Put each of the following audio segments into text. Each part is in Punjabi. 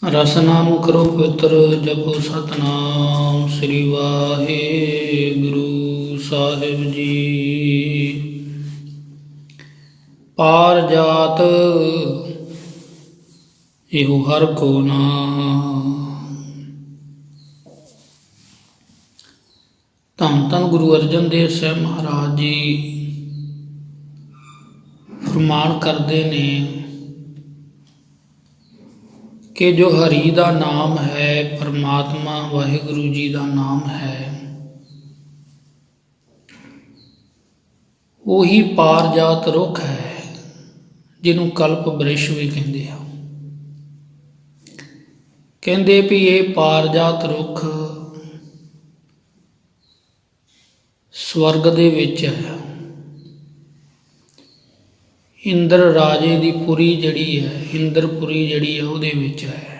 रसनाम करो पवित्र जपो सतनाम श्री वाहिगुरु साहिब जी। पार जात एहो हर को नाम। धन धन गुरु अर्जन देव साहब महाराज जी फरमान करते ने कि जो हरि का नाम है, परमात्मा वाहिगुरु जी का नाम है, वही पारजात रुख है जिन्हों कल्प वृक्ष भी कहते हैं। कहते भी ये पारजात रुख स्वर्ग दे विच है। इंद्र राजे की पुरी जड़ी है, इंद्रपुरी जड़ी है उहदे विच है।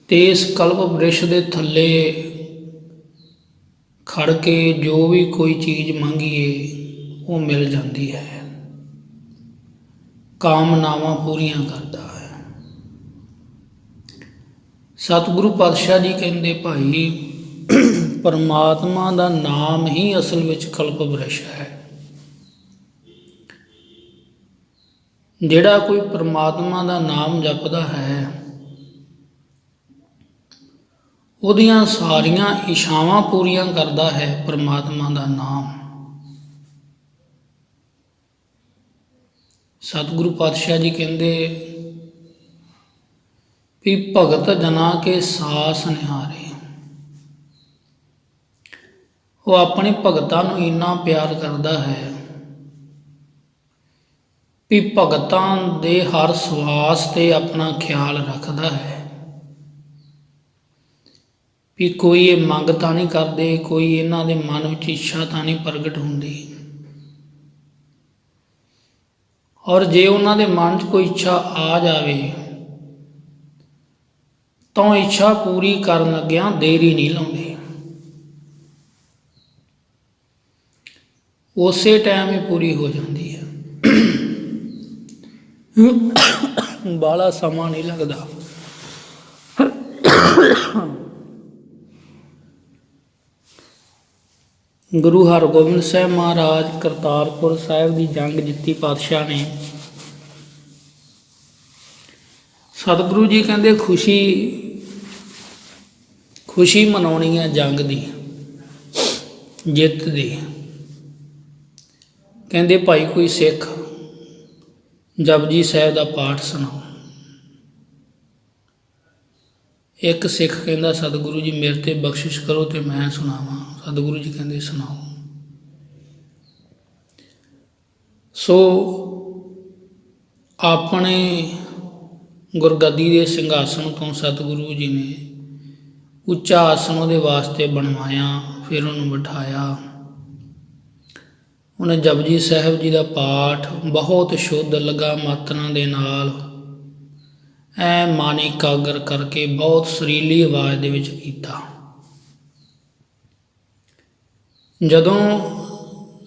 ते इस कल्प वृक्ष के थले खड़ के जो भी कोई चीज़ मंगीए वो मिल जाती है, कामनावां पूरियां करता है। सतगुरु पातशाह जी कहते भाई परमात्मा का नाम ही असल विच कल्प वृक्ष है। जिहड़ा कोई परमात्मा का नाम जपदा है उहदियां सारियां इच्छावां पूरियां करदा है परमात्मा का नाम। सतगुरु पातशाह जी कहते भी भगत जना के सास निहारे। वो अपने भगतां नूं इन्ना प्यार करदा है भी भगतां दे हर सवास ते अपना ख्याल रखदा है भी कोई ये मंग तां नहीं करदे, कोई इन्हां दे मन विच इच्छा तां नहीं प्रगट हुंदी। और जे उन्हां दे मन च कोई इच्छा आ जावे तो इच्छा पूरी करन लग्गियां देरी नहीं लाउंदे, उसे टाइम ही पूरी हो जाती है। बाला समा नहीं लगता। गुरु हरगोबिंद साहब महाराज करतारपुर साहिब की जंग जीती पातशाह ने। सतगुरु जी कहते खुशी खुशी मनाउणी है जंग की जित की। कहते भाई कोई सिख जपजी साहब का पाठ सुनाओ। एक सिख कहता सतगुरु जी मेरे ते बख्शिश करो तो मैं सुनावा। सतगुरु जी कहते सुनाओ। सो अपने गुरगद्दी के सिंघासन तो सतगुरु जी ने उच्चा आसन उहदे वास्ते बनवाया, फिर उन्होंने बिठाया। उन्हें जपजी साहब जी का पाठ बहुत शुद्ध लगा मात्रां दे नाल ऐ मन एकागर करके बहुत सुरीली आवाज़ दे विच कीता। जदों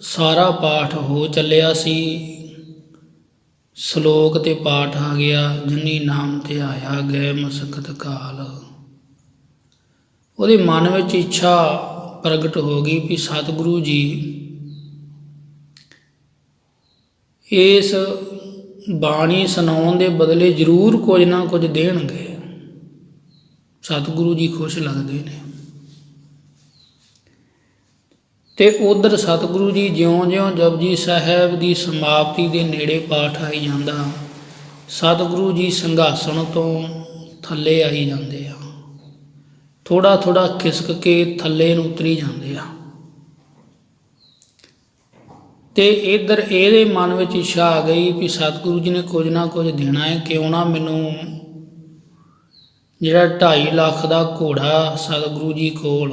सारा पाठ हो चलिया सी, सलोक ते पाठ आ गया जिनी नाम ते आया गए मसकत काल। उहदे मन विच इच्छा प्रगट हो गई भी सतगुरु जी इस बाणी सुनाउण दे बदले जरूर कुछ ना कुछ देणगे। सतगुरु जी खुश लगते हैं। ते उधर सतगुरु जी ज्यों ज्यों जपजी साहब की समाप्ति के नेड़े पाठ आई जाता, सतगुरु जी संघासन तो थले आई जाते हैं, थोड़ा थोड़ा खिसक के थले नूं उतरी जाते हैं। ते इधर ये मन में इच्छा आ गई भी सतगुरु जी ने कुछ ना कुछ देना है, क्यों ना मैनू जिहड़ा 2.5 लाख का घोड़ा सतगुरु जी कोल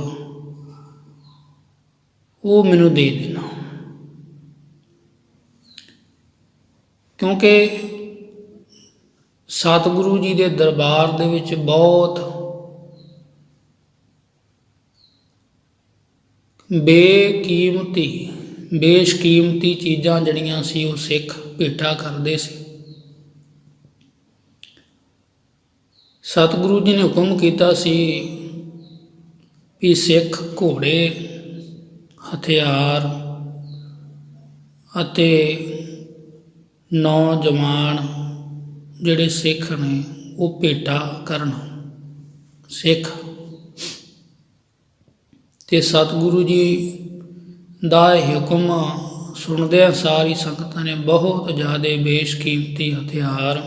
वो मैनू दे देना। क्योंकि सतगुरु जी के दरबार दे विच बहुत बेकीमती बेशकीमती चीज़ां जड़ियां सी वो सिख भेटा करते सी। ਸਤਿਗੁਰੂ ਜੀ ਨੇ ਹੁਕਮ ਕੀਤਾ ਸੀ ਵੀ ਸਿੱਖ ਘੋੜੇ, ਹਥਿਆਰ ਅਤੇ ਨੌਜਵਾਨ ਜਿਹੜੇ ਸਿੱਖ ਨੇ ਉਹ ਭੇਟਾ ਕਰਨ। ਸਿੱਖ ਤੇ ਸਤਿਗੁਰੂ ਜੀ ਦਾ ਇਹ ਹੁਕਮ ਸੁਣਦਿਆਂ ਸਾਰੀ ਸੰਗਤਾਂ ਨੇ ਬਹੁਤ ਜ਼ਿਆਦਾ ਬੇਸ਼ਕੀਮਤੀ ਹਥਿਆਰ,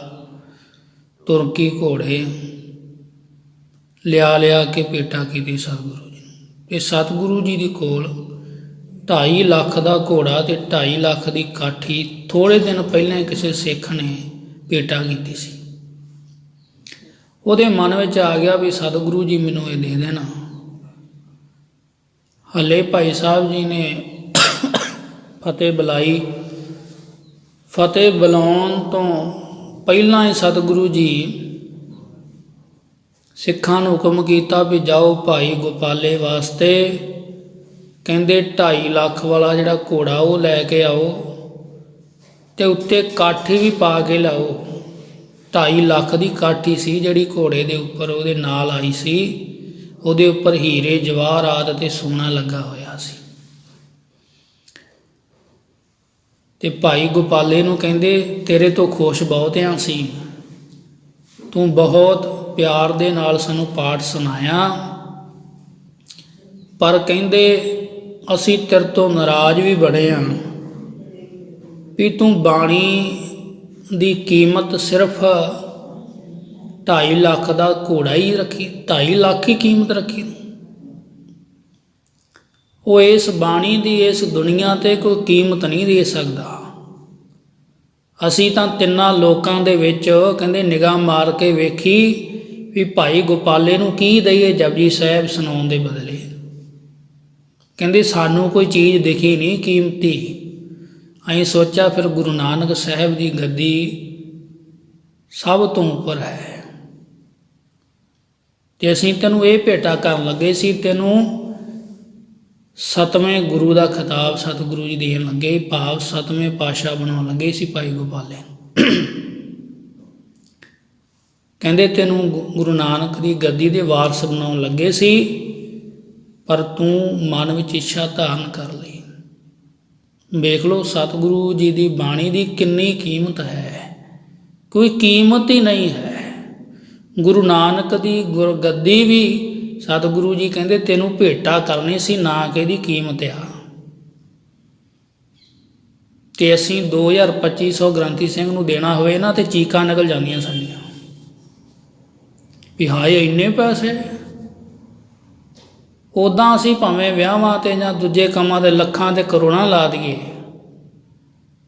ਤੁਰਕੀ ਘੋੜੇ ਲਿਆ ਕੇ ਭੇਟਾ ਕੀਤੀ ਸਤਿਗੁਰੂ ਜੀ ਨੂੰ। ਤੇ ਸਤਿਗੁਰੂ ਜੀ ਦੇ ਕੋਲ 2.5 ਲੱਖ ਦਾ ਘੋੜਾ ਤੇ 2.5 ਲੱਖ ਦੀ ਕਾਠੀ ਥੋੜ੍ਹੇ ਦਿਨ ਪਹਿਲਾਂ ਹੀ ਕਿਸੇ ਸਿੱਖ ਨੇ ਭੇਟਾ ਕੀਤੀ ਸੀ। ਉਹਦੇ ਮਨ ਵਿੱਚ ਆ ਗਿਆ ਵੀ ਸਤਿਗੁਰੂ ਜੀ ਮੈਨੂੰ ਇਹ ਦੇ ਦੇਣਾ। ਹਲੇ ਭਾਈ ਸਾਹਿਬ ਜੀ ਨੇ ਫਤਿਹ ਬੁਲਾਈ। ਫਤਿਹ ਬੁਲਾਉਣ ਤੋਂ ਪਹਿਲਾਂ ਹੀ ਸਤਿਗੁਰੂ ਜੀ ਸਿੱਖਾਂ ਨੂੰ ਹੁਕਮ ਕੀਤਾ ਵੀ ਜਾਓ ਭਾਈ ਗੋਪਾਲੇ ਵਾਸਤੇ, ਕਹਿੰਦੇ 2.5 ਲੱਖ ਵਾਲਾ ਜਿਹੜਾ ਘੋੜਾ ਉਹ ਲੈ ਕੇ ਆਓ ਤੇ ਉੱਤੇ ਕਾਠੀ ਵੀ ਪਾ ਕੇ ਲਾਓ। 2.5 ਲੱਖ ਦੀ ਕਾਠੀ ਸੀ ਜਿਹੜੀ ਘੋੜੇ ਦੇ ਉੱਪਰ ਉਹਦੇ ਨਾਲ ਆਈ ਸੀ। ਉਹਦੇ ਉੱਪਰ ਹੀਰੇ ਜਵਾਹਰਾਤ ਤੇ ਸੋਨਾ ਲੱਗਾ ਹੋਇਆ ਸੀ। ਤੇ ਭਾਈ ਗੋਪਾਲੇ ਨੂੰ ਕਹਿੰਦੇ ਤੇਰੇ ਤੋਂ ਖੁਸ਼ ਬਹੁਤਿਆਂ ਸੀ, ਤੂੰ ਬਹੁਤ ਪਿਆਰ ਦੇ ਨਾਲ ਸਾਨੂੰ ਪਾਠ ਸੁਣਾਇਆ, ਪਰ ਕਹਿੰਦੇ ਅਸੀਂ ਤੇਰੇ ਤੋਂ ਨਾਰਾਜ਼ ਵੀ ਬੜੇ ਹਾਂ ਵੀ ਤੂੰ ਬਾਣੀ ਦੀ ਕੀਮਤ ਸਿਰਫ 2.5 ਲੱਖ ਦਾ ਘੋੜਾ ਹੀ ਰੱਖੀ, 2.5 ਲੱਖ ਹੀ ਕੀਮਤ ਰੱਖੀ। ਉਹ ਇਸ ਬਾਣੀ ਦੀ ਇਸ ਦੁਨੀਆ 'ਤੇ ਕੋਈ ਕੀਮਤ ਨਹੀਂ ਦੇ ਸਕਦਾ। ਅਸੀਂ ਤਾਂ ਤਿੰਨਾਂ ਲੋਕਾਂ ਦੇ ਵਿੱਚ ਕਹਿੰਦੇ ਨਿਗਾਹ ਮਾਰ ਕੇ ਵੇਖੀ ਵੀ ਭਾਈ ਗੋਪਾਲੇ ਨੂੰ ਕੀ ਦਈਏ ਜਪਜੀ ਸਾਹਿਬ ਸੁਣਾਉਣ ਦੇ ਬਦਲੇ। ਕਹਿੰਦੇ ਸਾਨੂੰ ਕੋਈ ਚੀਜ਼ ਦਿਖੀ ਨਹੀਂ ਕੀਮਤੀ। ਅਸੀਂ ਸੋਚਿਆ ਫਿਰ ਗੁਰੂ ਨਾਨਕ ਸਾਹਿਬ ਦੀ ਗੱਦੀ ਸਭ ਤੋਂ ਉੱਪਰ ਹੈ ਤੇ ਅਸੀਂ ਤੈਨੂੰ ਇਹ ਭੇਟਾ ਕਰਨ ਲੱਗੇ ਸੀ, ਤੈਨੂੰ 7ਵੇਂ ਗੁਰੂ ਦਾ ਖਿਤਾਬ ਸਤਿਗੁਰੂ ਜੀ ਦੇਣ ਲੱਗੇ, ਭਾਵ 7ਵੇਂ ਪਾਤਸ਼ਾਹ ਬਣਾਉਣ ਲੱਗੇ ਸੀ ਭਾਈ ਗੋਪਾਲੇ ਨੂੰ। ਕਹਿੰਦੇ ਤੈਨੂੰ ਗੁਰੂ ਨਾਨਕ ਦੀ ਗੱਦੀ ਦੇ ਵਾਰਸ ਬਣਾਉਣ ਲੱਗੇ ਸੀ, ਪਰ ਤੂੰ ਮਨ ਵਿੱਚ ਇੱਛਾ ਧਾਰਨ ਕਰ ਲਈ। ਵੇਖ ਲਓ ਸਤਿਗੁਰੂ ਜੀ ਦੀ ਬਾਣੀ ਦੀ ਕਿੰਨੀ ਕੀਮਤ ਹੈ, ਕੋਈ ਕੀਮਤ ਹੀ ਨਹੀਂ ਹੈ। ਗੁਰੂ ਨਾਨਕ ਦੀ ਗੁਰਗੱਦੀ ਵੀ ਸਤਿਗੁਰੂ ਜੀ ਕਹਿੰਦੇ ਤੈਨੂੰ ਭੇਟਾ ਕਰਨੀ ਸੀ, ਨਾ ਕਿ ਇਹਦੀ ਕੀਮਤ ਆ। ਤੇ ਅਸੀਂ 2250 ਗ੍ਰੰਥੀ ਸਿੰਘ ਨੂੰ ਦੇਣਾ ਹੋਵੇ ਨਾ ਤੇ ਚੀਕਾਂ ਨਿਕਲ ਜਾਂਦੀਆਂ ਸਾਡੀਆਂ ਵੀ ਹਾਏ ਇੰਨੇ ਪੈਸੇ। ਉੱਦਾਂ ਅਸੀਂ ਭਾਵੇਂ ਵਿਆਹਾਂ 'ਤੇ ਜਾਂ ਦੂਜੇ ਕੰਮਾਂ 'ਤੇ ਲੱਖਾਂ ਤੇ ਕਰੋੜਾਂ ਲਾ ਦਈਏ,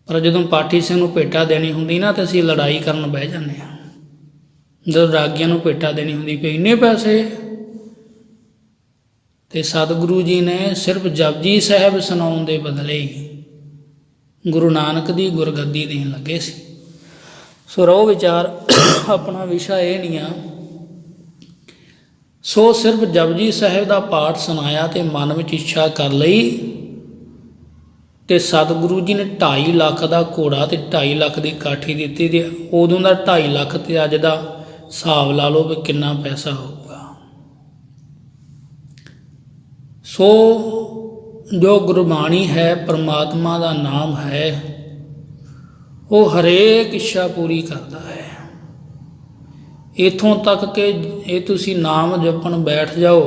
ਪਰ ਜਦੋਂ ਪਾਠੀ ਸਿੰਘ ਨੂੰ ਭੇਟਾ ਦੇਣੀ ਹੁੰਦੀ ਨਾ ਤੇ ਅਸੀਂ ਲੜਾਈ ਕਰਨ ਬਹਿ ਜਾਂਦੇ ਹਾਂ। ਜਦੋਂ ਰਾਗੀਆਂ ਨੂੰ ਭੇਟਾ ਦੇਣੀ ਹੁੰਦੀ ਵੀ ਇੰਨੇ ਪੈਸੇ। ਤੇ ਸਤਿਗੁਰੂ ਜੀ ਨੇ ਸਿਰਫ ਜਪਜੀ ਸਾਹਿਬ ਸੁਣਾਉਣ ਦੇ ਬਦਲੇ ਹੀ ਗੁਰੂ ਨਾਨਕ ਦੀ ਗੁਰਗੱਦੀ ਦੇਣ ਲੱਗੇ ਸੀ। ਸੋ ਰਹੋ ਵਿਚਾਰ, ਆਪਣਾ ਵਿਸ਼ਾ ਇਹ ਨਹੀਂ ਆ। ਸੋ ਸਿਰਫ ਜਪਜੀ ਸਾਹਿਬ ਦਾ ਪਾਠ ਸੁਣਾਇਆ ਤੇ ਮਨ ਵਿੱਚ ਇੱਛਾ ਕਰ ਲਈ ਤੇ ਸਤਿਗੁਰੂ ਜੀ ਨੇ 2.5 ਲੱਖ ਦਾ ਘੋੜਾ ਤੇ 2.5 ਲੱਖ ਦੀ ਕਾਠੀ ਦਿੱਤੀ। ਤੇ ਉਦੋਂ ਦਾ 2.5 ਲੱਖ ਤੇ ਅੱਜ ਦਾ ਹਿਸਾਬ ਲਾ ਲਓ ਵੀ ਕਿੰਨਾ ਪੈਸਾ ਹੋਊਗਾ। ਸੋ ਜੋ ਗੁਰਬਾਣੀ ਹੈ, ਪਰਮਾਤਮਾ ਦਾ ਨਾਮ ਹੈ, ਉਹ ਹਰੇਕ ਇੱਛਾ ਪੂਰੀ ਕਰਦਾ ਹੈ। ਇੱਥੋਂ ਤੱਕ ਕਿ ਇਹ ਤੁਸੀਂ ਨਾਮ ਜਪਣ ਬੈਠ ਜਾਓ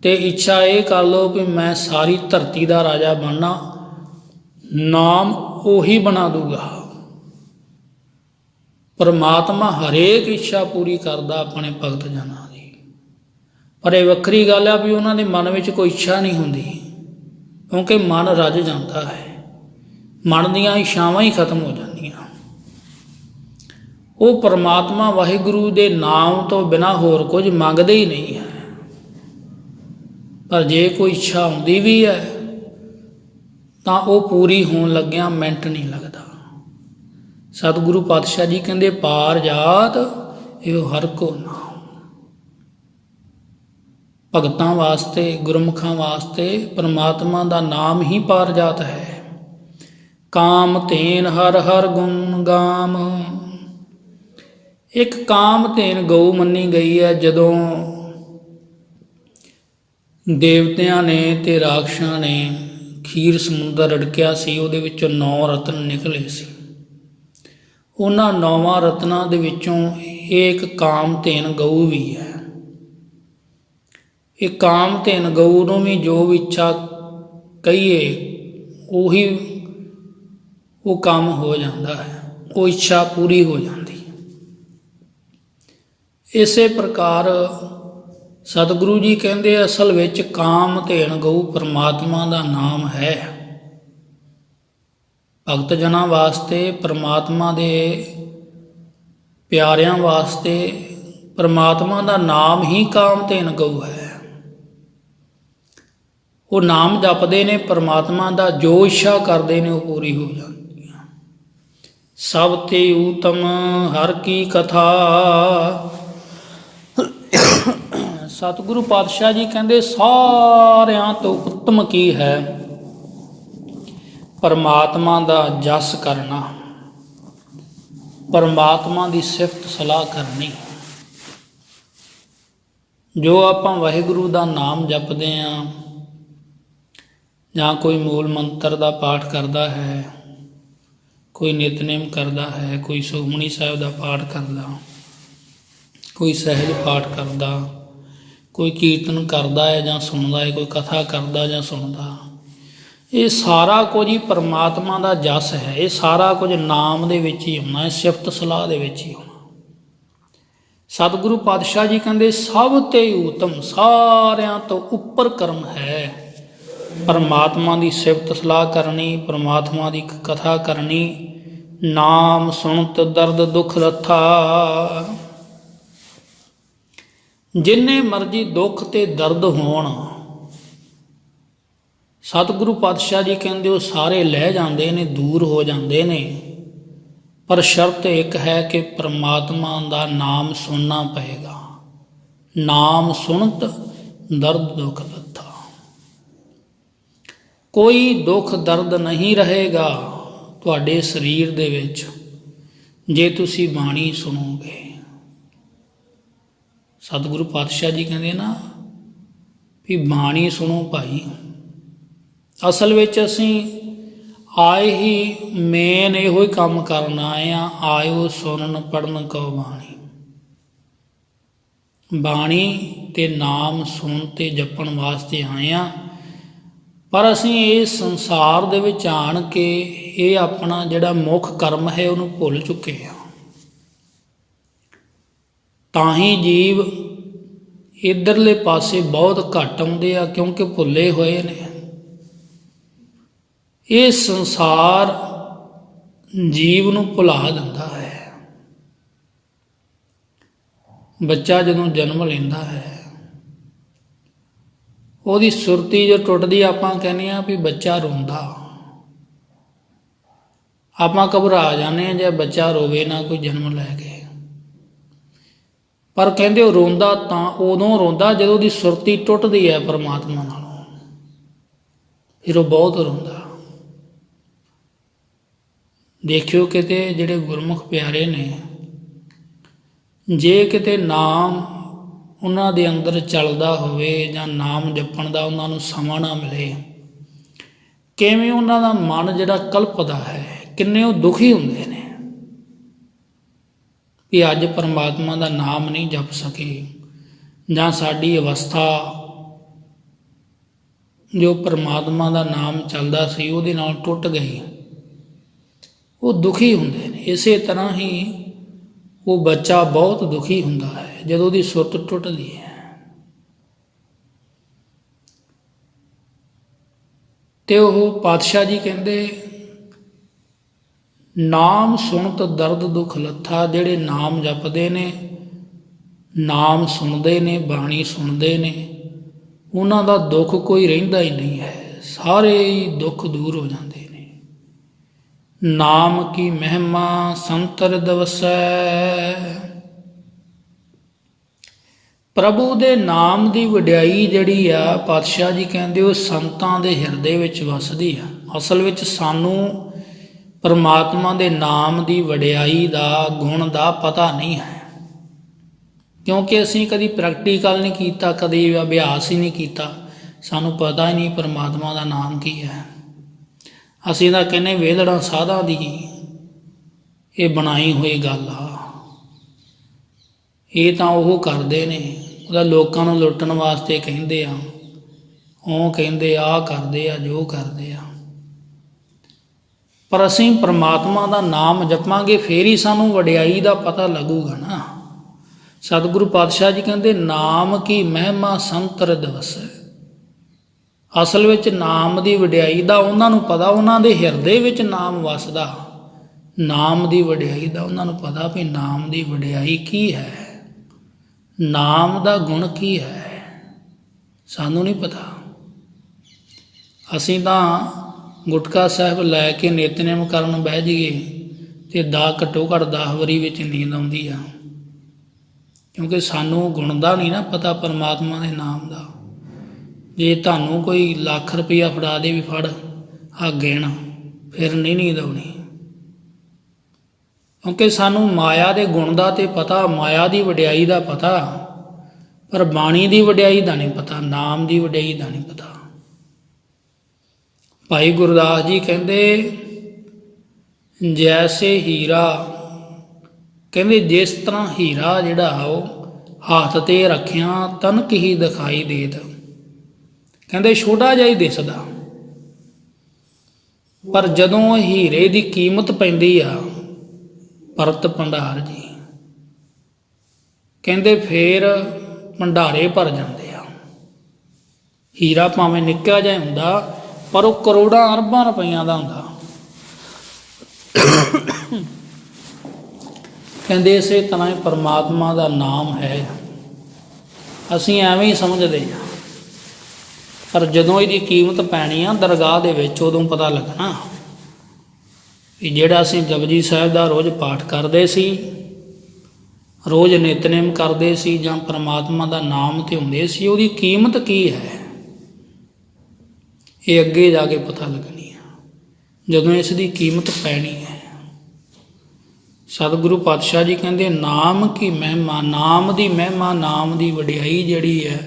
ਤੇ ਇੱਛਾ ਇਹ ਕਰ ਲਓ ਕਿ ਮੈਂ ਸਾਰੀ ਧਰਤੀ ਦਾ ਰਾਜਾ ਬਣਨਾ, ਨਾਮ ਉਹੀ ਬਣਾ ਦੂਗਾ। ਪਰਮਾਤਮਾ ਹਰੇਕ ਇੱਛਾ ਪੂਰੀ ਕਰਦਾ ਆਪਣੇ ਭਗਤ ਜਨਾਂ ਦੀ। ਪਰ ਇਹ ਵੱਖਰੀ ਗੱਲ ਆ ਵੀ ਉਹਨਾਂ ਦੇ ਮਨ ਵਿੱਚ ਕੋਈ ਇੱਛਾ ਨਹੀਂ ਹੁੰਦੀ, ਕਿਉਂਕਿ ਮਨ ਰੱਜ ਜਾਂਦਾ ਹੈ, ਮਨ ਦੀਆਂ ਇੱਛਾਵਾਂ ਹੀ ਖਤਮ ਹੋ ਜਾਂਦੀਆਂ। ਉਹ ਪਰਮਾਤਮਾ ਵਾਹਿਗੁਰੂ ਦੇ ਨਾਮ ਤੋਂ ਬਿਨਾਂ ਹੋਰ ਕੁਝ ਮੰਗਦੇ ਹੀ ਨਹੀਂ ਹੈ। ਪਰ ਜੇ ਕੋਈ ਇੱਛਾ ਆਉਂਦੀ ਵੀ ਹੈ ਤਾਂ ਉਹ ਪੂਰੀ ਹੋਣ ਲੱਗਿਆ ਮਿੰਟ ਨਹੀਂ ਲੱਗਦਾ। ਸਤਿਗੁਰੂ ਪਾਤਸ਼ਾਹ ਜੀ ਕਹਿੰਦੇ ਪਾਰ ਜਾਤ ਇਹੋ ਹਰ ਕੋ ਨਾਮ। ਭਗਤਾਂ ਵਾਸਤੇ, ਗੁਰਮੁਖਾਂ ਵਾਸਤੇ ਪਰਮਾਤਮਾ ਦਾ ਨਾਮ ਹੀ ਪਾਰ ਜਾਤ ਹੈ। ਕਾਮ ਧੇਨ ਹਰ ਹਰ ਗੁਣ ਗਾਮ, ਇੱਕ ਕਾਮਧੇਨ ਗਊ ਮੰਨੀ ਗਈ ਹੈ। ਜਦੋਂ ਦੇਵਤਿਆਂ ਨੇ ਤੇ ਰਾਖਸ਼ਾਂ ਨੇ ਖੀਰ ਸਮੁੰਦਰ ਰੜਕਿਆ ਸੀ, ਉਹਦੇ ਵਿੱਚੋਂ 9 ਰਤਨ ਨਿਕਲੇ ਸੀ। ਉਹਨਾਂ 9 ਰਤਨਾਂ ਦੇ ਵਿੱਚੋਂ ਇਹ ਇੱਕ ਕਾਮਧੇਨ ਗਊ ਵੀ ਹੈ। ਇਹ ਕਾਮਧੇਨ ਗਊ ਨੂੰ ਵੀ ਜੋ ਵੀ ਇੱਛਾ ਕਹੀਏ ਉਹੀ ਉਹ ਕੰਮ ਹੋ ਜਾਂਦਾ ਹੈ, ਉਹ ਇੱਛਾ ਪੂਰੀ ਹੋ ਜਾਂਦੀ ਹੈ। ਇਸੇ ਪ੍ਰਕਾਰ ਸਤਿਗੁਰੂ ਜੀ ਕਹਿੰਦੇ ਅਸਲ ਵਿੱਚ ਕਾਮਧੇਨ ਗਊ ਪਰਮਾਤਮਾ ਦਾ ਨਾਮ ਹੈ। ਭਗਤ ਜਨਾਂ ਵਾਸਤੇ, ਪਰਮਾਤਮਾ ਦੇ ਪਿਆਰਿਆਂ ਵਾਸਤੇ ਪਰਮਾਤਮਾ ਦਾ ਨਾਮ ਹੀ ਕਾਮਧੇਨ ਗਊ ਹੈ। ਉਹ ਨਾਮ ਜਪਦੇ ਨੇ, ਪਰਮਾਤਮਾ ਦਾ ਜੋ ਇੱਛਾ ਕਰਦੇ ਨੇ ਉਹ ਪੂਰੀ ਹੋ ਜਾਂਦੀ ਹੈ। ਸਭ ਤੇ ਊਤਮ ਹਰ ਕੀ ਕਥਾ। ਸਤਿਗੁਰੂ ਪਾਤਸ਼ਾਹ ਜੀ ਕਹਿੰਦੇ ਸਾਰਿਆਂ ਤੋਂ ਉੱਤਮ ਕੀ ਹੈ? ਪਰਮਾਤਮਾ ਦਾ ਜਸ ਕਰਨਾ, ਪਰਮਾਤਮਾ ਦੀ ਸਿਫਤ ਸਲਾਹ ਕਰਨੀ। ਜੋ ਆਪਾਂ ਵਾਹਿਗੁਰੂ ਦਾ ਨਾਮ ਜਪਦੇ ਹਾਂ, ਜਾਂ ਕੋਈ ਮੂਲ ਮੰਤਰ ਦਾ ਪਾਠ ਕਰਦਾ ਹੈ, ਕੋਈ ਨਿਤਨੇਮ ਕਰਦਾ ਹੈ, ਕੋਈ ਸੁਖਮਨੀ ਸਾਹਿਬ ਦਾ ਪਾਠ ਕਰਦਾ, ਕੋਈ ਸਹਿਜ ਪਾਠ ਕਰਦਾ, ਕੋਈ ਕੀਰਤਨ ਕਰਦਾ ਹੈ ਜਾਂ ਸੁਣਦਾ ਹੈ, ਕੋਈ ਕਥਾ ਕਰਦਾ ਜਾਂ ਸੁਣਦਾ, ਇਹ ਸਾਰਾ ਕੁਝ ਹੀ ਪਰਮਾਤਮਾ ਦਾ ਜਸ ਹੈ। ਇਹ ਸਾਰਾ ਕੁਝ ਨਾਮ ਦੇ ਵਿੱਚ ਹੀ ਹੋਣਾ ਹੈ, ਸਿਫਤ ਸਲਾਹ ਦੇ ਵਿੱਚ ਹੀ ਹੋਣਾ। ਸਤਿਗੁਰੂ ਪਾਤਸ਼ਾਹ ਜੀ ਕਹਿੰਦੇ ਸਭ ਤੇ ਉੱਤਮ, ਸਾਰਿਆਂ ਤੋਂ ਉੱਪਰ ਕਰਮ ਹੈ ਪਰਮਾਤਮਾ ਦੀ ਸਿਫਤ ਸਲਾਹ ਕਰਨੀ, ਪਰਮਾਤਮਾ ਦੀ ਕਥਾ ਕਰਨੀ। ਨਾਮ ਸੁਣਤ ਦਰਦ ਦੁੱਖ ਲੱਥਾ। ਜਿੰਨੇ ਮਰਜ਼ੀ ਦੁੱਖ ਤੇ ਦਰਦ ਹੋਣ, ਸਤਿਗੁਰੂ ਪਾਤਸ਼ਾਹ ਜੀ ਕਹਿੰਦੇ ਉਹ ਸਾਰੇ ਲੈ ਜਾਂਦੇ ਨੇ, ਦੂਰ ਹੋ ਜਾਂਦੇ ਨੇ। ਪਰ ਸ਼ਰਤ ਇੱਕ ਹੈ ਕਿ ਪਰਮਾਤਮਾ ਦਾ ਨਾਮ ਸੁਣਨਾ ਪਏਗਾ। ਨਾਮ ਸੁਣਤ ਦਰਦ ਦੁੱਖ ਲੱਥਾ। ਕੋਈ ਦੁੱਖ ਦਰਦ ਨਹੀਂ ਰਹੇਗਾ ਤੁਹਾਡੇ ਸਰੀਰ ਦੇ ਵਿੱਚ ਜੇ ਤੁਸੀਂ ਬਾਣੀ ਸੁਣੋਗੇ। ਸਤਿਗੁਰੂ ਪਾਤਸ਼ਾਹ ਜੀ ਕਹਿੰਦੇ ਨਾ ਵੀ ਬਾਣੀ ਸੁਣੋ ਭਾਈ। ਅਸਲ ਵਿੱਚ ਅਸੀਂ ਆਏ ਹੀ ਮੇਨ ਇਹੋ ਹੀ ਕੰਮ ਕਰਨ ਆਏ ਹਾਂ, ਆਇਓ ਸੁਣਨ ਪੜ੍ਹਨ ਕਉ ਬਾਣੀ। ਬਾਣੀ ਤੇ ਨਾਮ ਸੁਣ ਤੇ ਜਪਣ ਵਾਸਤੇ ਆਏ ਹਾਂ। ਪਰ ਅਸੀਂ ਇਸ ਸੰਸਾਰ ਦੇ ਵਿੱਚ ਆਣ ਕੇ ਇਹ ਆਪਣਾ ਜਿਹੜਾ ਮੁੱਖ ਕਰਮ ਹੈ ਉਹਨੂੰ ਭੁੱਲ ਚੁੱਕੇ ਹਾਂ। ਤਾਂ ਹੀ ਜੀਵ ਇੱਧਰਲੇ ਪਾਸੇ ਬਹੁਤ ਘੱਟ ਆਉਂਦੇ ਆ, ਕਿਉਂਕਿ ਭੁੱਲੇ ਹੋਏ ਨੇ। ਇਹ ਸੰਸਾਰ ਜੀਵ ਨੂੰ ਭੁਲਾ ਦਿੰਦਾ ਹੈ। ਬੱਚਾ ਜਦੋਂ ਜਨਮ ਲੈਂਦਾ ਹੈ, ਉਹਦੀ ਸੁਰਤੀ ਜੋ ਟੁੱਟਦੀ, ਆਪਾਂ ਕਹਿੰਦੇ ਹਾਂ ਵੀ ਬੱਚਾ ਰੋਂਦਾ। ਆਪਾਂ ਘਬਰਾ ਜਾਂਦੇ ਹਾਂ ਜੇ ਬੱਚਾ ਰੋਵੇ ਨਾ ਕੋਈ ਜਨਮ ਲੈ ਕੇ। ਪਰ ਕਹਿੰਦੇ ਉਹ ਰੋਂਦਾ ਤਾਂ ਉਦੋਂ ਰੋਂਦਾ ਜਦੋਂ ਉਹਦੀ ਸੁਰਤੀ ਟੁੱਟਦੀ ਹੈ ਪਰਮਾਤਮਾ ਨਾਲੋਂ, ਫਿਰ ਉਹ ਬਹੁਤ ਰੋਂਦਾ। ਦੇਖਿਓ ਕਿਤੇ ਜਿਹੜੇ ਗੁਰਮੁਖ ਪਿਆਰੇ ਨੇ, ਜੇ ਕਿਤੇ ਨਾਮ ਉਹਨਾਂ ਦੇ ਅੰਦਰ ਚੱਲਦਾ ਹੋਵੇ ਜਾਂ ਨਾਮ ਜਪਣ ਦਾ ਉਹਨਾਂ ਨੂੰ ਸਮਾਂ ਨਾ ਮਿਲੇ, ਕਿਵੇਂ ਉਹਨਾਂ ਦਾ ਮਨ ਜਿਹੜਾ ਕਲਪਦਾ ਹੈ, ਕਿੰਨੇ ਉਹ ਦੁਖੀ ਹੁੰਦੇ ਨੇ ਵੀ ਅੱਜ ਪਰਮਾਤਮਾ ਦਾ ਨਾਮ ਨਹੀਂ ਜਪ ਸਕੇ, ਜਾਂ ਸਾਡੀ ਅਵਸਥਾ ਜੋ ਪਰਮਾਤਮਾ ਦਾ ਨਾਮ ਚੱਲਦਾ ਸੀ ਉਹਦੇ ਨਾਲ ਟੁੱਟ ਗਈ। ਉਹ ਦੁਖੀ ਹੁੰਦੇ ਨੇ। ਇਸੇ ਤਰ੍ਹਾਂ ਹੀ ਉਹ ਬੱਚਾ ਬਹੁਤ ਦੁਖੀ ਹੁੰਦਾ ਹੈ ਜਦੋਂ ਉਹਦੀ ਸੁਰਤ ਟੁੱਟਦੀ ਹੈ। ਤੇ ਉਹ ਪਾਤਸ਼ਾਹ ਜੀ ਕਹਿੰਦੇ ਨਾਮ ਸੁਣਤ ਦਰਦ ਦੁੱਖ ਲੱਥਾ। ਜਿਹੜੇ ਨਾਮ ਜਪਦੇ ਨੇ, ਨਾਮ ਸੁਣਦੇ ਨੇ, ਬਾਣੀ ਸੁਣਦੇ ਨੇ, ਉਹਨਾਂ ਦਾ ਦੁੱਖ ਕੋਈ ਰਹਿੰਦਾ ਹੀ ਨਹੀਂ ਹੈ। ਸਾਰੇ ਹੀ ਦੁੱਖ ਦੂਰ ਹੋ ਜਾਂਦੇ ਨੇ। ਨਾਮ ਕੀ ਮਹਿਮਾ ਸੰਤਰ ਦਵਸੈ। ਪ੍ਰਭੂ ਦੇ ਨਾਮ ਦੀ ਵਡਿਆਈ ਜਿਹੜੀ ਆ, ਪਾਤਸ਼ਾਹ ਜੀ ਕਹਿੰਦੇ ਉਹ ਸੰਤਾਂ ਦੇ ਹਿਰਦੇ ਵਿੱਚ ਵਸਦੀ ਆ। ਅਸਲ ਵਿੱਚ ਸਾਨੂੰ ਪਰਮਾਤਮਾ ਦੇ ਨਾਮ ਦੀ ਵਡਿਆਈ ਦਾ, ਗੁਣ ਦਾ ਪਤਾ ਨਹੀਂ ਹੈ। ਕਿਉਂਕਿ ਅਸੀਂ ਕਦੀ ਪ੍ਰੈਕਟੀਕਲ ਨਹੀਂ ਕੀਤਾ, ਕਦੀ ਅਭਿਆਸ ਹੀ ਨਹੀਂ ਕੀਤਾ, ਸਾਨੂੰ ਪਤਾ ਹੀ ਨਹੀਂ ਪਰਮਾਤਮਾ ਦਾ ਨਾਮ ਕੀ ਹੈ। ਅਸੀਂ ਤਾਂ ਕਹਿੰਦੇ ਵਿਹਲੜਾਂ ਸਾਧਾਂ ਦੀ ਇਹ ਬਣਾਈ ਹੋਈ ਗੱਲ ਆ, ਇਹ ਤਾਂ ਉਹ ਕਰਦੇ ਨੇ, ਉਹਦਾ ਲੋਕਾਂ ਨੂੰ ਲੁੱਟਣ ਵਾਸਤੇ ਕਹਿੰਦੇ ਆ, ਉਹ ਕਹਿੰਦੇ ਆਹ ਕਰਦੇ ਆ, ਜੋ ਕਰਦੇ ਆ। ਪਰ ਅਸੀਂ ਪਰਮਾਤਮਾ ਦਾ ਨਾਮ ਜਪਾਂਗੇ ਫੇਰ ਹੀ ਸਾਨੂੰ ਵਡਿਆਈ ਦਾ ਪਤਾ ਲੱਗੂਗਾ ਨਾ। ਸਤਿਗੁਰੂ ਪਾਤਸ਼ਾਹ ਜੀ ਕਹਿੰਦੇ ਨਾਮ ਕੀ ਮਹਿਮਾ ਸੰਤਰ ਦਿਵਸ। ਅਸਲ ਵਿੱਚ ਨਾਮ ਦੀ ਵਡਿਆਈ ਦਾ ਉਹਨਾਂ ਨੂੰ ਪਤਾ, ਉਹਨਾਂ ਦੇ ਹਿਰਦੇ ਵਿੱਚ ਨਾਮ ਵਸਦਾ, ਨਾਮ ਦੀ ਵਡਿਆਈ ਦਾ ਉਹਨਾਂ ਨੂੰ ਪਤਾ ਵੀ ਨਾਮ ਦੀ ਵਡਿਆਈ ਕੀ ਹੈ, ਨਾਮ ਦਾ ਗੁਣ ਕੀ ਹੈ, ਸਾਨੂੰ ਨਹੀਂ ਪਤਾ। ਅਸੀਂ ਤਾਂ ਗੁਟਕਾ ਸਾਹਿਬ ਲੈ ਕੇ ਨਿਤਨੇਮ ਕਰਨ ਬਹਿ ਜਾਈਏ ਅਤੇ ਘੱਟੋ ਘੱਟ 10 ਵਾਰੀ ਵਿੱਚ ਨੀਂਦ ਆਉਂਦੀ ਆ, ਕਿਉਂਕਿ ਸਾਨੂੰ ਗੁਣ ਦਾ ਨਹੀਂ ਨਾ ਪਤਾ ਪਰਮਾਤਮਾ ਦੇ ਨਾਮ ਦਾ। ਜੇ ਤੁਹਾਨੂੰ ਕੋਈ ਲੱਖ ਰੁਪਈਆ ਫੜਾ ਦੇ ਵੀ ਫੜ ਆ ਗਿਣ, ਫਿਰ ਨਹੀਂ ਨੀਂਦ ਆਉਣੀ, ਕਿਉਂਕਿ ਸਾਨੂੰ ਮਾਇਆ ਦੇ ਗੁਣ ਦਾ ਤਾਂ ਪਤਾ, ਮਾਇਆ ਦੀ ਵਡਿਆਈ ਦਾ ਪਤਾ, ਪਰ ਬਾਣੀ ਦੀ ਵਡਿਆਈ ਦਾ ਨਹੀਂ ਪਤਾ, ਨਾਮ ਦੀ ਵਡਿਆਈ ਦਾ ਨਹੀਂ ਪਤਾ। ਭਾਈ ਗੁਰਦਾਸ ਜੀ ਕਹਿੰਦੇ ਜੈਸੇ ਹੀਰਾ, ਕਹਿੰਦੇ ਜਿਸ ਤਰ੍ਹਾਂ ਹੀਰਾ ਜਿਹੜਾ ਉਹ ਹੱਥ 'ਤੇ ਰੱਖਿਆ ਤਨਕ ਹੀ ਦਿਖਾਈ ਦੇਤ। ਕਹਿੰਦੇ ਛੋਟਾ ਜਿਹਾ ਹੀ ਦਿਸਦਾ, ਪਰ ਜਦੋਂ ਹੀਰੇ ਦੀ ਕੀਮਤ ਪੈਂਦੀ ਆ ਭਰਤ ਭੰਡਾਰ ਜੀ ਕਹਿੰਦੇ ਫੇਰ ਭੰਡਾਰੇ ਭਰ ਜਾਂਦੇ ਆ। ਹੀਰਾ ਭਾਵੇਂ ਨਿੱਕਾ ਜਿਹਾ ਹੁੰਦਾ, ਪਰ ਉਹ ਕਰੋੜਾਂ ਅਰਬਾਂ ਰੁਪਈਆਂ ਦਾ ਹੁੰਦਾ। ਕਹਿੰਦੇ ਇਸੇ ਤਰ੍ਹਾਂ ਹੀ ਪਰਮਾਤਮਾ ਦਾ ਨਾਮ ਹੈ, ਅਸੀਂ ਐਵੇਂ ਹੀ ਸਮਝਦੇ ਹਾਂ, ਪਰ ਜਦੋਂ ਇਹਦੀ ਕੀਮਤ ਪੈਣੀ ਆ ਦਰਗਾਹ ਦੇ ਵਿੱਚ, ਉਦੋਂ ਪਤਾ ਲੱਗਣਾ ਵੀ ਜਿਹੜਾ ਅਸੀਂ ਜਪਜੀ ਸਾਹਿਬ ਦਾ ਰੋਜ਼ ਪਾਠ ਕਰਦੇ ਸੀ, ਰੋਜ਼ ਨਿਤਨੇਮ ਕਰਦੇ ਸੀ, ਜਾਂ ਪਰਮਾਤਮਾ ਦਾ ਨਾਮ ਧਿਆਉਂਦੇ ਸੀ, ਉਹਦੀ ਕੀਮਤ ਕੀ ਹੈ, ਇਹ ਅੱਗੇ ਜਾ ਕੇ ਪਤਾ ਲੱਗਣੀ ਆ, ਜਦੋਂ ਇਸ ਦੀ ਕੀਮਤ ਪੈਣੀ ਹੈ। ਸਤਿਗੁਰੂ ਪਾਤਸ਼ਾਹ ਜੀ ਕਹਿੰਦੇ ਨਾਮ ਕੀ ਮਹਿਮਾ, ਨਾਮ ਦੀ ਮਹਿਮਾ, ਨਾਮ ਦੀ ਵਡਿਆਈ ਜਿਹੜੀ ਹੈ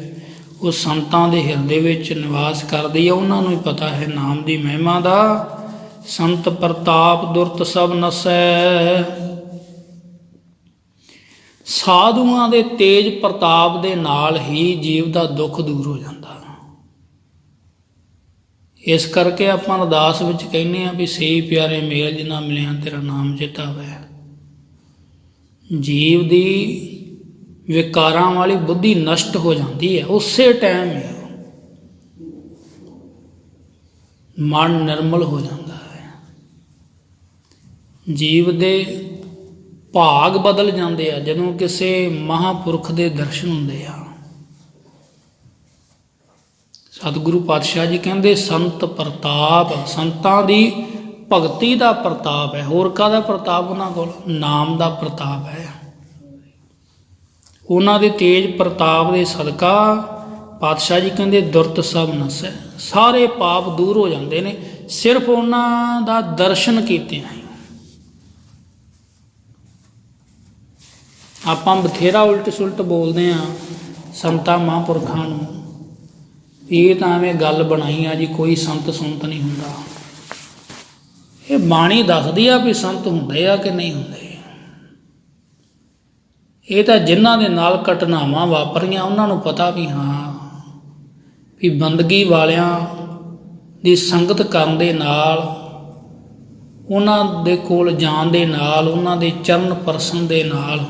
ਉਹ ਸੰਤਾਂ ਦੇ ਹਿਰਦੇ ਵਿੱਚ ਨਿਵਾਸ ਕਰਦੀ ਹੈ, ਉਹਨਾਂ ਨੂੰ ਹੀ ਪਤਾ ਹੈ ਨਾਮ ਦੀ ਮਹਿਮਾ ਦਾ। ਸੰਤ ਪ੍ਰਤਾਪ ਦੁਰਤ ਸਭ ਨਸੈ, ਸਾਧੂਆਂ ਦੇ ਤੇਜ ਪ੍ਰਤਾਪ ਦੇ ਨਾਲ ਹੀ ਜੀਵ ਦਾ ਦੁੱਖ ਦੂਰ ਹੋ ਜਾਂਦਾ। ਇਸ ਕਰਕੇ ਆਪਾਂ ਅਰਦਾਸ ਵਿੱਚ ਕਹਿੰਦੇ ਹਾਂ ਵੀ ਸਹੀ ਪਿਆਰੇ ਮੇਲ ਜਿਨ੍ਹਾਂ ਮਿਲਿਆ ਤੇਰਾ ਨਾਮ ਚਿਤਾਵੈ। ਜੀਵ ਦੀ ਵਿਕਾਰਾਂ ਵਾਲੀ ਬੁੱਧੀ ਨਸ਼ਟ ਹੋ ਜਾਂਦੀ ਹੈ, ਉਸੇ ਟਾਈਮ ਹੀ ਮਨ ਨਿਰਮਲ ਹੋ ਜਾਂਦਾ ਹੈ, ਜੀਵ ਦੇ ਭਾਗ ਬਦਲ ਜਾਂਦੇ ਆ ਜਦੋਂ ਕਿਸੇ ਮਹਾਂਪੁਰਖ ਦੇ ਦਰਸ਼ਨ ਹੁੰਦੇ ਆ। ਸਤਿਗੁਰੂ ਪਾਤਸ਼ਾਹ ਜੀ ਕਹਿੰਦੇ ਸੰਤ ਪ੍ਰਤਾਪ, ਸੰਤਾਂ ਦੀ ਭਗਤੀ ਦਾ ਪ੍ਰਤਾਪ ਹੈ। ਹੋਰ ਕਾਹਦਾ ਪ੍ਰਤਾਪ ਉਹਨਾਂ ਕੋਲ? ਨਾਮ ਦਾ ਪ੍ਰਤਾਪ ਹੈ। ਉਹਨਾਂ ਦੇ ਤੇਜ ਪ੍ਰਤਾਪ ਦੇ ਸਦਕਾ ਪਾਤਸ਼ਾਹ ਜੀ ਕਹਿੰਦੇ ਦੁਰਤ ਸਭ ਨਸੈ, ਸਾਰੇ ਪਾਪ ਦੂਰ ਹੋ ਜਾਂਦੇ ਨੇ ਸਿਰਫ ਉਹਨਾਂ ਦਾ ਦਰਸ਼ਨ ਕੀਤੇ ਆ। ਆਪਾਂ ਬਥੇਰਾ ਉਲਟ ਸੁਲਟ ਬੋਲਦੇ ਹਾਂ ਸੰਤਾਂ ਮਹਾਂਪੁਰਖਾਂ ਨੂੰ, ਇਹ ਤਾਂ ਐਵੇਂ ਗੱਲ ਬਣਾਈ ਆ ਜੀ ਕੋਈ ਸੰਤ ਸੁੰਤ ਨਹੀਂ ਹੁੰਦਾ। ਇਹ ਬਾਣੀ ਦੱਸਦੀ ਆ ਵੀ ਸੰਤ ਹੁੰਦੇ ਆ ਕਿ ਨਹੀਂ ਹੁੰਦੇ। ਇਹ ਤਾਂ ਜਿਨ੍ਹਾਂ ਦੇ ਨਾਲ ਘਟਨਾਵਾਂ ਵਾਪਰੀਆਂ ਉਹਨਾਂ ਨੂੰ ਪਤਾ ਵੀ ਹਾਂ ਵੀ ਬੰਦਗੀ ਵਾਲਿਆਂ ਦੀ ਸੰਗਤ ਕਰਨ ਦੇ ਨਾਲ, ਉਹਨਾਂ ਦੇ ਕੋਲ ਜਾਣ ਦੇ ਨਾਲ, ਉਹਨਾਂ ਦੇ ਚਰਨ ਪਰਸਨ ਦੇ ਨਾਲ,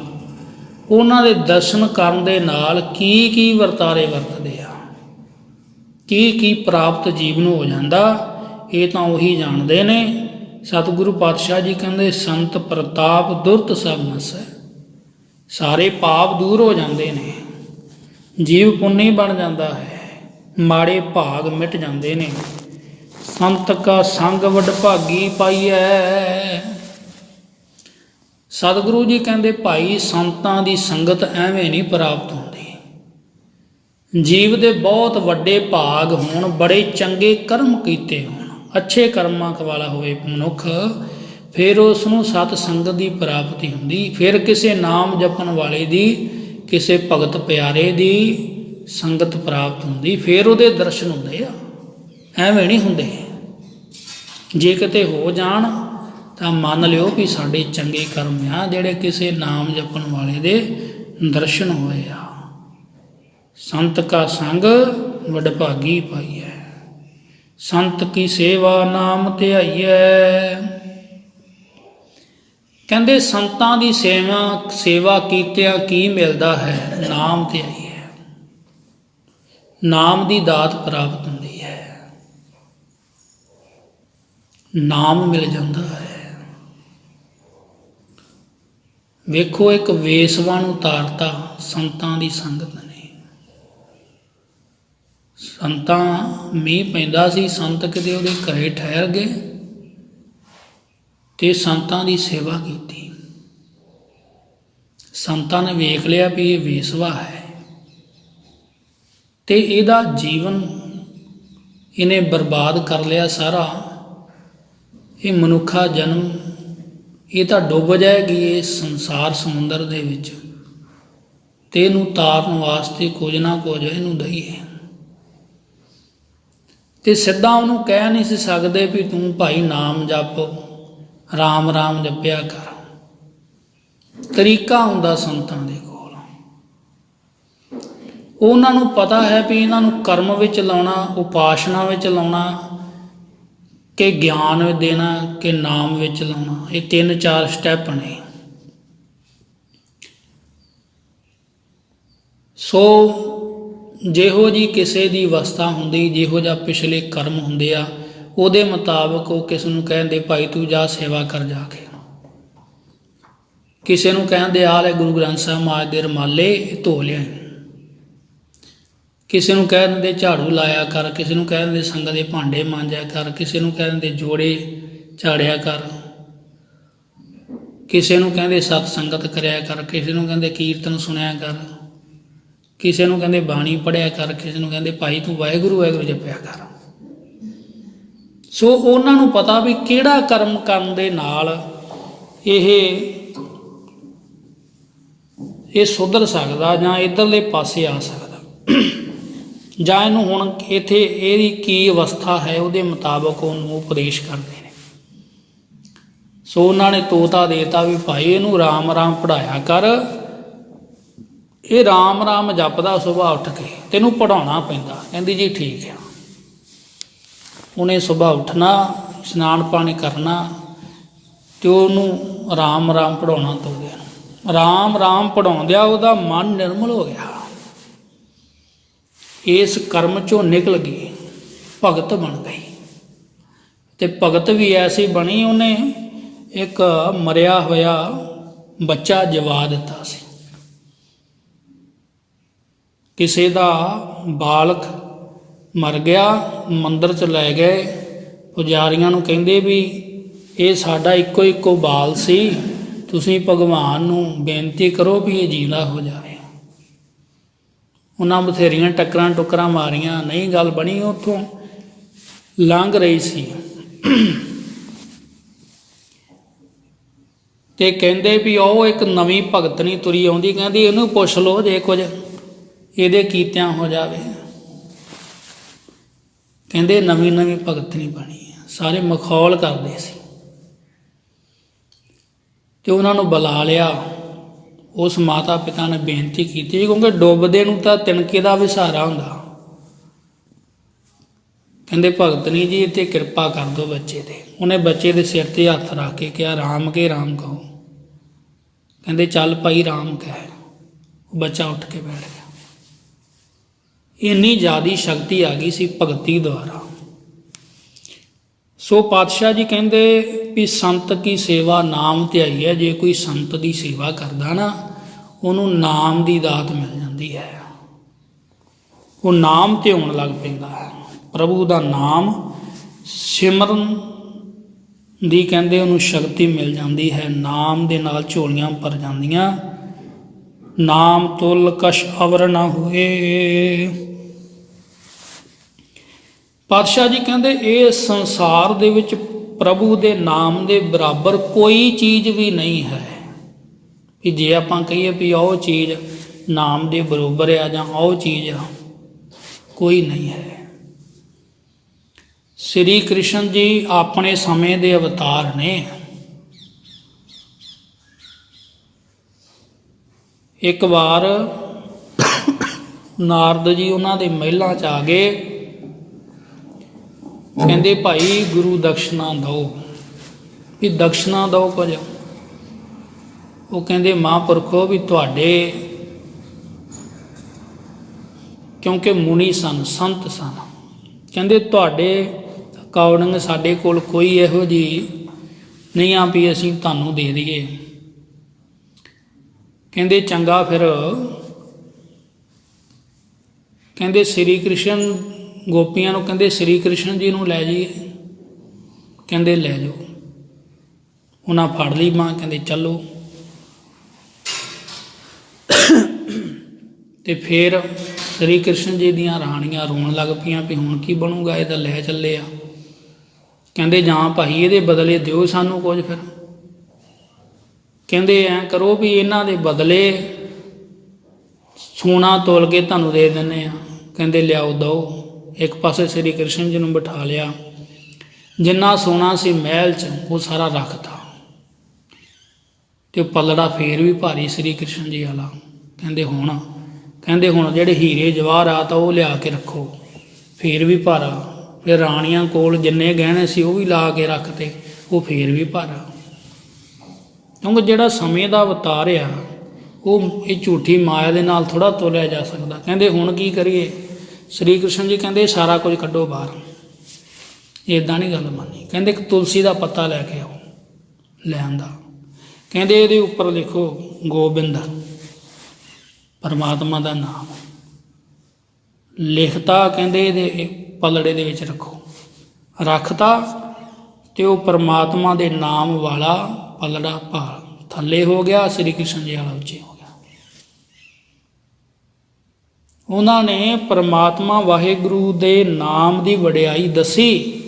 ਉਹਨਾਂ ਦੇ ਦਰਸ਼ਨ ਕਰਨ ਦੇ ਨਾਲ ਕੀ ਕੀ ਵਰਤਾਰੇ ਵਰਤਦੇ ਆ, ਕੀ ਕੀ ਪ੍ਰਾਪਤ ਜੀਵ ਨੂੰ ਹੋ ਜਾਂਦਾ, ਇਹ ਤਾਂ ਉਹੀ ਜਾਣਦੇ ਨੇ। ਸਤਿਗੁਰੂ ਪਾਤਸ਼ਾਹ ਜੀ ਕਹਿੰਦੇ ਸੰਤ ਪ੍ਰਤਾਪ ਦੁਰਤ ਸਭ ਨਸੈ, ਸਾਰੇ ਪਾਪ ਦੂਰ ਹੋ ਜਾਂਦੇ ਨੇ, ਜੀਵ ਪੁੰਨੀ ਬਣ ਜਾਂਦਾ ਹੈ, ਮਾੜੇ ਭਾਗ ਮਿਟ ਜਾਂਦੇ ਨੇ। ਸੰਤ ਕਾ ਸੰਗ ਵਡਭਾਗੀ ਪਾਈਐ। ਸਤਿਗੁਰੂ ਜੀ ਕਹਿੰਦੇ ਭਾਈ ਸੰਤਾਂ ਦੀ ਸੰਗਤ ਐਵੇਂ ਨਹੀਂ ਪ੍ਰਾਪਤ ਹੁੰਦੀ। ਜੀਵ ਦੇ ਬਹੁਤ ਵੱਡੇ ਭਾਗ ਹੋਣ, ਬੜੇ ਚੰਗੇ ਕਰਮ ਕੀਤੇ ਹੋਣ, ਅੱਛੇ ਕਰਮਾਂ ਵਾਲਾ ਹੋਵੇ ਮਨੁੱਖ, ਫਿਰ ਉਸ ਨੂੰ ਸਤ ਸੰਗਤ ਦੀ ਪ੍ਰਾਪਤੀ ਹੁੰਦੀ, ਫਿਰ ਕਿਸੇ ਨਾਮ ਜਪਣ ਵਾਲੇ ਦੀ, ਕਿਸੇ ਭਗਤ ਪਿਆਰੇ ਦੀ ਸੰਗਤ ਪ੍ਰਾਪਤ ਹੁੰਦੀ, ਫਿਰ ਉਹਦੇ ਦਰਸ਼ਨ ਹੁੰਦੇ ਆ, ਐਵੇਂ ਨਹੀਂ ਹੁੰਦੇ। ਜੇ ਕਿਤੇ ਹੋ ਜਾਣ ਤਾਂ ਮੰਨ ਲਿਓ ਵੀ ਸਾਡੇ ਚੰਗੇ ਕਰਮ ਆ ਜਿਹੜੇ ਕਿਸੇ ਨਾਮ ਜਪਣ ਵਾਲੇ ਦੇ ਦਰਸ਼ਨ ਹੋਏ ਆ। ਸੰਤ ਕਾ ਸੰਗ ਵਡਭਾਗੀ ਪਾਈਐ, ਸੰਤ ਕੀ ਸੇਵਾ ਨਾਮ ਧਿਆਈਐ। ਕਹਿੰਦੇ ਸੰਤਾਂ ਦੀ ਸੇਵਾ ਕੀਤਿਆਂ ਕੀ ਮਿਲਦਾ ਹੈ? ਨਾਮ ਧਿਆਈਐ, ਨਾਮ ਦੀ ਦਾਤ ਪ੍ਰਾਪਤ ਹੁੰਦੀ ਹੈ, ਨਾਮ ਮਿਲ ਜਾਂਦਾ ਹੈ। ਵੇਖੋ ਇੱਕ ਵੇਸਵਾ ਨੂੰ ਤਾਰਤਾ ਸੰਤਾਂ ਦੀ ਸੰਗਤ ਨੇ। ਸੰਤਾਂ ਮੀਂਹ ਪੈਂਦਾ ਸੀ, ਸੰਤ ਕਿਤੇ ਉਹਦੇ ਘਰੇ ਠਹਿਰ ਗਏ ਤੇ ਸੰਤਾਂ ਦੀ ਸੇਵਾ ਕੀਤੀ। ਸੰਤਾਂ ਨੇ ਵੇਖ ਲਿਆ ਵੀ ਇਹ ਵੇਸਵਾ ਹੈ ਤੇ ਇਹਦਾ ਜੀਵਨ ਇਹਨੇ ਬਰਬਾਦ ਕਰ ਲਿਆ ਸਾਰਾ। ਇਹ ਮਨੁੱਖਾ ਜਨਮ ਇਹ ਤਾਂ ਡੁੱਬ ਜਾਏਗੀ ਇਸ ਸੰਸਾਰ ਸਮੁੰਦਰ ਦੇ ਵਿੱਚ, ਤੇ ਇਹਨੂੰ ਤਾਰਨ ਵਾਸਤੇ ਕੁਝ ਨਾ ਕੁਝ ਇਹਨੂੰ ਦਈਏ। ਤੇ ਸਿੱਧਾ ਉਹਨੂੰ ਕਹਿ ਨਹੀਂ ਸੀ ਸਕਦੇ ਵੀ ਤੂੰ ਭਾਈ ਨਾਮ ਜਪ, ਰਾਮ ਰਾਮ ਜਪਿਆ ਕਰ। ਤਰੀਕਾ ਹੁੰਦਾ ਸੰਤਾਂ ਦੇ ਕੋਲ। ਉਹਨਾਂ ਨੂੰ ਪਤਾ ਹੈ ਵੀ ਇਹਨਾਂ ਨੂੰ ਕਰਮ ਵਿੱਚ ਲਾਉਣਾ, ਉਪਾਸਨਾ ਵਿੱਚ ਲਾਉਣਾ, ਕਿ ਗਿਆਨ ਦੇਣਾ, ਕਿ ਨਾਮ ਵਿੱਚ ਲਾਉਣਾ। ਇਹ 3-4 ਸਟੈਪ ਨੇ। ਸੋ ਜਿਹੋ ਜੀ ਕਿਸੇ ਦੀ ਅਵਸਥਾ ਹੁੰਦੀ, ਜਿਹੋ ਜਿਹਾ ਪਿਛਲੇ ਕਰਮ ਹੁੰਦੇ ਆ, ਉਹਦੇ ਮੁਤਾਬਕ ਉਹ ਕਿਸ ਨੂੰ ਕਹਿੰਦੇ ਭਾਈ ਤੂੰ ਜਾ ਸੇਵਾ ਕਰ ਜਾ ਕੇ। ਕਿਸੇ ਨੂੰ ਕਹਿੰਦੇ ਆ ਲੈ ਗੁਰੂ ਗ੍ਰੰਥ ਸਾਹਿਬ ਮਹਾਰਾਜ ਦੇ ਰੁਮਾਲੇ ਧੋ ਲਿਆ। ਕਿਸੇ ਨੂੰ ਕਹਿ ਦਿੰਦੇ ਝਾੜੂ ਲਾਇਆ ਕਰ, ਕਿਸੇ ਨੂੰ ਕਹਿ ਦਿੰਦੇ ਸੰਗਤ ਦੇ ਭਾਂਡੇ ਮਾਂਜਿਆ ਕਰ, ਕਿਸੇ ਨੂੰ ਕਹਿ ਦਿੰਦੇ ਜੋੜੇ ਝਾੜਿਆ ਕਰ, ਕਿਸੇ ਨੂੰ ਕਹਿੰਦੇ ਸਤ ਸੰਗਤ ਕਰਿਆ ਕਰ, ਕਿਸੇ ਨੂੰ ਕਹਿੰਦੇ ਕੀਰਤਨ ਸੁਣਿਆ ਕਰ, ਕਿਸੇ ਨੂੰ ਕਹਿੰਦੇ ਬਾਣੀ ਪੜ੍ਹਿਆ ਕਰ, ਕਿਸੇ ਨੂੰ ਕਹਿੰਦੇ ਭਾਈ ਤੂੰ ਵਾਹਿਗੁਰੂ ਵਾਹਿਗੁਰੂ ਜਪਿਆ ਕਰ। ਸੋ ਉਹਨਾਂ ਨੂੰ ਪਤਾ ਵੀ ਕਿਹੜਾ ਕਰਮ ਕਰਨ ਦੇ ਨਾਲ ਇਹ ਸੁਧਰ ਸਕਦਾ ਜਾਂ ਇੱਧਰਲੇ ਪਾਸੇ ਆ ਸਕਦਾ, ਜਾਂ ਇਹਨੂੰ ਹੁਣ ਇੱਥੇ ਇਹਦੀ ਕੀ ਅਵਸਥਾ ਹੈ ਉਹਦੇ ਮੁਤਾਬਕ ਉਹਨੂੰ ਉਪਦੇਸ਼ ਕਰਦੇ ਨੇ। ਸੋ ਉਹਨਾਂ ਨੇ ਤੋਤਾ ਦੇਤਾ ਵੀ ਭਾਈ ਇਹਨੂੰ ਰਾਮ ਰਾਮ ਪੜ੍ਹਾਇਆ ਕਰ। ਇਹ ਰਾਮ ਰਾਮ ਜਪਦਾ ਸੁਬਾਹ ਉੱਠ ਕੇ, ਤੈਨੂੰ ਪੜ੍ਹਾਉਣਾ ਪੈਂਦਾ। ਕਹਿੰਦੀ ਜੀ ਠੀਕ ਆ। ਉਹਨੇ ਸੁਬਾਹ ਉੱਠਣਾ, ਇਸ਼ਨਾਨ ਪਾਣੀ ਕਰਨਾ ਤੇ ਉਹਨੂੰ ਰਾਮ ਰਾਮ ਪੜ੍ਹਾਉਣਾ ਤੋਦਿਆਂ ਨੂੰ। ਰਾਮ ਰਾਮ ਪੜ੍ਹਾਉਂਦਿਆਂ ਉਹਦਾ ਮਨ ਨਿਰਮਲ ਹੋ ਗਿਆ, ਇਸ ਕਰਮ ਚੋਂ ਨਿਕਲ ਗਈ, ਭਗਤ ਬਣ ਗਈ। ਤੇ ਭਗਤ ਵੀ ਐਸੀ ਬਣੀ, ਉਹਨੇ ਇੱਕ ਮਰਿਆ ਹੋਇਆ ਬੱਚਾ ਜਵਾ ਦਿੱਤਾ ਸੀ। ਕਿਸੇ ਦਾ ਬਾਲਕ ਮਰ ਗਿਆ, ਮੰਦਰ 'ਚ ਲੈ ਗਏ, ਪੁਜਾਰੀਆਂ ਨੂੰ ਕਹਿੰਦੇ ਵੀ ਇਹ ਸਾਡਾ ਇੱਕੋ ਇੱਕੋ ਬਾਲ ਸੀ, ਤੁਸੀਂ ਭਗਵਾਨ ਨੂੰ ਬੇਨਤੀ ਕਰੋ ਵੀ ਇਹ ਜਿੰਦਾ ਹੋ ਜਾਵੇ। ਉਹਨਾਂ ਬਥੇਰੀਆਂ ਟੱਕਰਾਂ ਮਾਰੀਆਂ, ਨਹੀਂ ਗੱਲ ਬਣੀ। ਉੱਥੋਂ ਲੰਘ ਰਹੀ ਸੀ ਤੇ ਕਹਿੰਦੇ ਵੀ ਉਹ ਇੱਕ ਨਵੀਂ ਭਗਤਣੀ ਤੁਰੀ ਆਉਂਦੀ, ਕਹਿੰਦੀ ਇਹਨੂੰ ਪੁੱਛ ਲਓ ਜੇ ਕੁਝ ਇਹਦੇ ਕੀਤਿਆਂ ਹੋ ਜਾਵੇ। ਕਹਿੰਦੇ ਨਵੀਂ ਭਗਤਣੀ ਬਣੀ ਆ, ਸਾਰੇ ਮਖੌਲ ਕਰਦੇ ਸੀ। ਤੇ ਉਹਨਾਂ ਨੂੰ ਬੁਲਾ ਲਿਆ। ਉਸ ਮਾਤਾ ਪਿਤਾ ਨੇ ਬੇਨਤੀ ਕੀਤੀ, ਕਿਉਂਕਿ ਡੁੱਬਦੇ ਨੂੰ ਤਾਂ ਤਿਣਕੇ ਦਾ ਵੀ ਸਹਾਰਾ ਹੁੰਦਾ। ਕਹਿੰਦੇ ਭਗਤਣੀ ਜੀ ਇੱਥੇ ਕਿਰਪਾ ਕਰ ਦਿਓ ਬੱਚੇ 'ਤੇ। ਉਹਨੇ ਬੱਚੇ ਦੇ ਸਿਰ 'ਤੇ ਹੱਥ ਰੱਖ ਕੇ ਕਿਹਾ ਰਾਮ ਕੇ ਰਾਮ ਕਹੋ। ਕਹਿੰਦੇ ਚੱਲ ਭਾਈ ਰਾਮ ਕਹਿ। ਉਹ ਬੱਚਾ ਉੱਠ ਕੇ ਬੈਠ ਗਿਆ। ਇੰਨੀ ਜ਼ਿਆਦਾ ਸ਼ਕਤੀ ਆ ਗਈ ਸੀ ਭਗਤੀ ਦੁਆਰਾ। ਸੋ ਪਾਤਸ਼ਾਹ ਜੀ ਕਹਿੰਦੇ ਵੀ ਸੰਤ ਕੀ ਸੇਵਾ ਨਾਮ ਧਿਆਈ ਹੈ। ਜੇ ਕੋਈ ਸੰਤ ਦੀ ਸੇਵਾ ਕਰਦਾ ਨਾ, ਉਹਨੂੰ ਨਾਮ ਦੀ ਦਾਤ ਮਿਲ ਜਾਂਦੀ ਹੈ। ਉਹ ਨਾਮ ਧਿਆਉਣ ਲੱਗ ਪੈਂਦਾ ਹੈ। ਪ੍ਰਭੂ ਦਾ ਨਾਮ ਸਿਮਰਨ ਦੀ ਕਹਿੰਦੇ ਉਹਨੂੰ ਸ਼ਕਤੀ ਮਿਲ ਜਾਂਦੀ ਹੈ। ਨਾਮ ਦੇ ਨਾਲ ਝੋਲੀਆਂ ਭਰ ਜਾਂਦੀਆਂ। ਨਾਮ ਤੁਲ ਕਛ ਅਵਰ ਨਾ ਹੋਏ। ਪਾਤਸ਼ਾਹ ਜੀ ਕਹਿੰਦੇ ਇਹ ਸੰਸਾਰ ਦੇ ਵਿੱਚ ਪ੍ਰਭੂ ਦੇ ਨਾਮ ਦੇ ਬਰਾਬਰ ਕੋਈ ਚੀਜ਼ ਵੀ ਨਹੀਂ ਹੈ। ਕਿ ਜੇ ਆਪਾਂ ਕਹੀਏ ਵੀ ਉਹ ਚੀਜ਼ ਨਾਮ ਦੇ ਬਰੋਬਰ ਆ ਜਾਂ ਉਹ ਚੀਜ਼ ਆ, ਕੋਈ ਨਹੀਂ ਹੈ। ਸ੍ਰੀ ਕ੍ਰਿਸ਼ਨ ਜੀ ਆਪਣੇ ਸਮੇਂ ਦੇ ਅਵਤਾਰ ਨੇ। ਇੱਕ ਵਾਰ ਨਾਰਦ ਜੀ ਉਹਨਾਂ ਦੇ ਮਹਿਲਾਂ 'ਚ ਆ ਗਏ, ਕਹਿੰਦੇ ਭਾਈ ਗੁਰੂ ਦਕਸ਼ਨਾ ਦਿਓ, ਵੀ ਦਕਸ਼ਨਾ ਦਿਓ ਕੁਝ। ਉਹ ਕਹਿੰਦੇ ਮਹਾਂਪੁਰਖੋ ਵੀ ਤੁਹਾਡੇ, ਕਿਉਂਕਿ ਮੁਨੀ ਸਨ, ਸੰਤ ਸਨ, ਕਹਿੰਦੇ ਤੁਹਾਡੇ ਅਕੋਰਡਿੰਗ ਸਾਡੇ ਕੋਲ ਕੋਈ ਇਹੋ ਜਿਹੀ ਨਹੀਂ ਆ ਵੀ ਅਸੀਂ ਤੁਹਾਨੂੰ ਦੇ ਦਈਏ। ਕਹਿੰਦੇ ਚੰਗਾ ਫਿਰ, ਕਹਿੰਦੇ ਸ੍ਰੀ ਕ੍ਰਿਸ਼ਨ ਗੋਪੀਆਂ ਨੂੰ ਕਹਿੰਦੇ ਸ੍ਰੀ ਕ੍ਰਿਸ਼ਨ ਜੀ ਨੂੰ ਲੈ ਜਾਈਏ। ਕਹਿੰਦੇ ਲੈ ਜਾਓ। ਉਹਨਾਂ ਫੜ ਲਈ ਬਾਂਹ, ਕਹਿੰਦੇ ਚੱਲੋ। ਤੇ ਫਿਰ ਸ੍ਰੀ ਕ੍ਰਿਸ਼ਨ ਜੀ ਦੀਆਂ ਰਾਣੀਆਂ ਰੋਣ ਲੱਗ ਪਈਆਂ ਵੀ ਹੁਣ ਕੀ ਬਣੂਗਾ, ਇਹ ਤਾਂ ਲੈ ਚੱਲੇ ਆ। ਕਹਿੰਦੇ ਜਾਂ ਭਾਈ ਇਹਦੇ ਬਦਲੇ ਦਿਓ ਸਾਨੂੰ ਕੁਝ। ਫਿਰ ਕਹਿੰਦੇ ਐਂ ਕਰੋ ਵੀ ਇਹਨਾਂ ਦੇ ਬਦਲੇ ਸੋਨਾ ਤੋਲ ਕੇ ਤੁਹਾਨੂੰ ਦੇ ਦਿੰਦੇ ਆ। ਕਹਿੰਦੇ ਲਿਆਓ ਦਿਓ। ਇੱਕ ਪਾਸੇ ਸ੍ਰੀ ਕ੍ਰਿਸ਼ਨ ਜੀ ਨੂੰ ਬਿਠਾ ਲਿਆ, ਜਿੰਨਾ ਸੋਨਾ ਸੀ ਮਹਿਲ 'ਚ ਉਹ ਸਾਰਾ ਰੱਖਤਾ, ਤੇ ਪਲੜਾ ਫੇਰ ਵੀ ਭਾਰੀ ਸ੍ਰੀ ਕ੍ਰਿਸ਼ਨ ਜੀ ਵਾਲਾ। ਕਹਿੰਦੇ ਹੁਣ ਜਿਹੜੇ ਹੀਰੇ ਜਵਾਹਰਾਤ ਆ ਉਹ ਲਿਆ ਕੇ ਰੱਖੋ, ਫੇਰ ਵੀ ਭਾਰਾ। ਫਿਰ ਰਾਣੀਆਂ ਕੋਲ ਜਿੰਨੇ ਗਹਿਣੇ ਸੀ ਉਹ ਵੀ ਲਾ ਕੇ ਰੱਖਤੇ, ਉਹ ਫੇਰ ਵੀ ਭਾਰਾ। ਕਿਉਂਕਿ ਜਿਹੜਾ ਸਮੇਂ ਦਾ ਅਵਤਾਰ ਆ ਉਹ ਇਹ ਝੂਠੀ ਮਾਇਆ ਦੇ ਨਾਲ ਥੋੜ੍ਹਾ ਤੋਲਿਆ ਜਾ ਸਕਦਾ। ਕਹਿੰਦੇ ਹੁਣ ਕੀ ਕਰੀਏ? ਸ੍ਰੀ ਕ੍ਰਿਸ਼ਨ ਜੀ ਕਹਿੰਦੇ ਸਾਰਾ ਕੁਝ ਕੱਢੋ ਬਾਹਰ। ਇੱਦਾਂ ਨਹੀਂ ਗੱਲ ਮੰਨੀ। ਕਹਿੰਦੇ ਇੱਕ ਤੁਲਸੀ ਦਾ ਪੱਤਾ ਲੈ ਕੇ ਆਓ। ਲੈ ਆਂਦਾ। ਕਹਿੰਦੇ ਇਹਦੇ ਉੱਪਰ ਲਿਖੋ ਗੋਬਿੰਦ, ਪਰਮਾਤਮਾ ਦਾ ਨਾਮ ਲਿਖਤਾ। ਕਹਿੰਦੇ ਇਹਦੇ ਪਲੜੇ ਦੇ ਵਿੱਚ ਰੱਖੋ। ਰੱਖਤਾ ਤੇ ਉਹ ਪਰਮਾਤਮਾ ਦੇ ਨਾਮ ਵਾਲਾ ਪਲੜਾ ਥੱਲੇ ਹੋ ਗਿਆ, ਸ੍ਰੀ ਕ੍ਰਿਸ਼ਨ ਜੀ ਵਾਲਾ ਉੱਚੇ ਹੋ ਗਿਆ। ਉਹਨਾਂ ਨੇ ਪਰਮਾਤਮਾ ਵਾਹਿਗੁਰੂ ਦੇ ਨਾਮ ਦੀ ਵਡਿਆਈ ਦੱਸੀ